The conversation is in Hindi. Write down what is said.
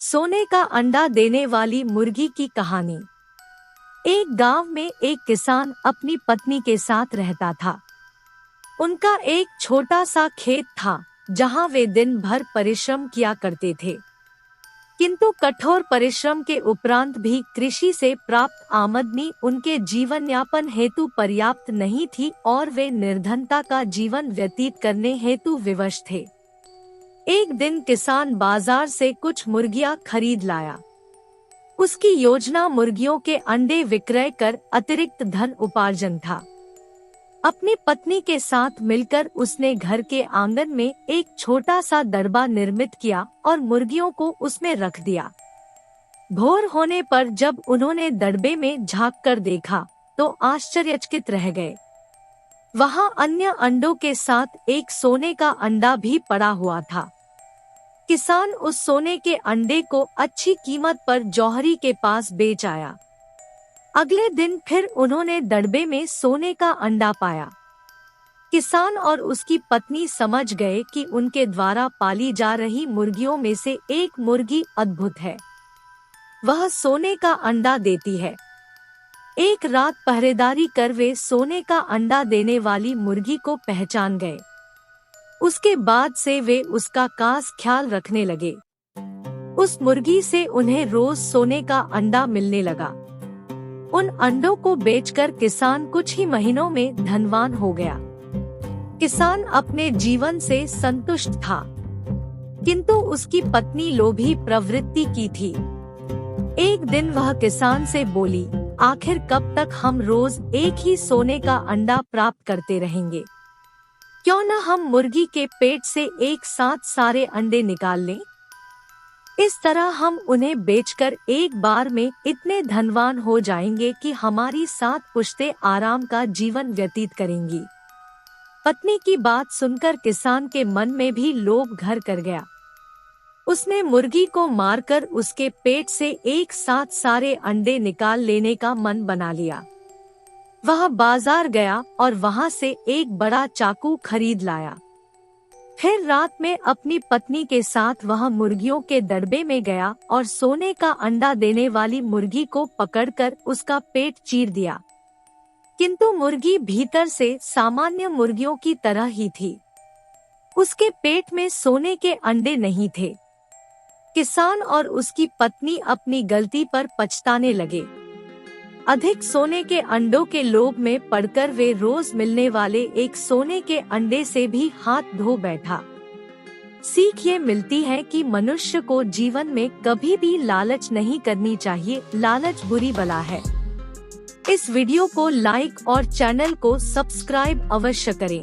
सोने का अंडा देने वाली मुर्गी की कहानी। एक गांव में एक किसान अपनी पत्नी के साथ रहता था। उनका एक छोटा सा खेत था जहां वे दिन भर परिश्रम किया करते थे। किंतु कठोर परिश्रम के उपरांत भी कृषि से प्राप्त आमदनी उनके जीवन यापन हेतु पर्याप्त नहीं थी और वे निर्धनता का जीवन व्यतीत करने हेतु विवश थे। एक दिन किसान बाजार से कुछ मुर्गियां खरीद लाया। उसकी योजना मुर्गियों के अंडे विक्रय कर अतिरिक्त धन उपार्जन था। अपनी पत्नी के साथ मिलकर उसने घर के आंगन में एक छोटा सा दरबा निर्मित किया और मुर्गियों को उसमें रख दिया। भोर होने पर जब उन्होंने दड़बे में झांक कर देखा तो आश्चर्यचकित रह गए। वहां अन्य अंडों के साथ एक सोने का अंडा भी पड़ा हुआ था। किसान उस सोने के अंडे को अच्छी कीमत पर जौहरी के पास बेच आया। अगले दिन फिर उन्होंने दड़बे में सोने का अंडा पाया। किसान और उसकी पत्नी समझ गए कि उनके द्वारा पाली जा रही मुर्गियों में से एक मुर्गी अद्भुत है। वह सोने का अंडा देती है। एक रात पहरेदारी कर वे सोने का अंडा देने वाली मुर्गी को पहचान गए। उसके बाद से वे उसका खास ख्याल रखने लगे। उस मुर्गी से उन्हें रोज सोने का अंडा मिलने लगा। उन अंडों को बेचकर किसान कुछ ही महीनों में धनवान हो गया। किसान अपने जीवन से संतुष्ट था, किंतु उसकी पत्नी लोभी प्रवृत्ति की थी। एक दिन वह किसान से बोली, आखिर कब तक हम रोज एक ही सोने का अंडा प्राप्त करते रहेंगे? क्यों न हम मुर्गी के पेट से एक साथ सारे अंडे निकाल लें? इस तरह हम उन्हें बेचकर एक बार में इतने धनवान हो जाएंगे कि हमारी 7 पुश्तें आराम का जीवन व्यतीत करेंगी। पत्नी की बात सुनकर किसान के मन में भी लोभ घर कर गया। उसने मुर्गी को मारकर उसके पेट से एक साथ सारे अंडे निकाल लेने का मन बना लिया। वह बाजार गया और वहां से एक बड़ा चाकू खरीद लाया। फिर रात में अपनी पत्नी के साथ वह मुर्गियों के दड़बे में गया और सोने का अंडा देने वाली मुर्गी को पकड़कर उसका पेट चीर दिया। किंतु मुर्गी भीतर से सामान्य मुर्गियों की तरह ही थी। उसके पेट में सोने के अंडे नहीं थे। किसान और उसकी पत्नी अपनी गलती पर पछताने लगे। अधिक सोने के अंडों के लोभ में पड़कर वे रोज मिलने वाले एक सोने के अंडे से भी हाथ धो बैठा। सीख ये मिलती है कि मनुष्य को जीवन में कभी भी लालच नहीं करनी चाहिए। लालच बुरी बला है। इस वीडियो को लाइक और चैनल को सब्सक्राइब अवश्य करें।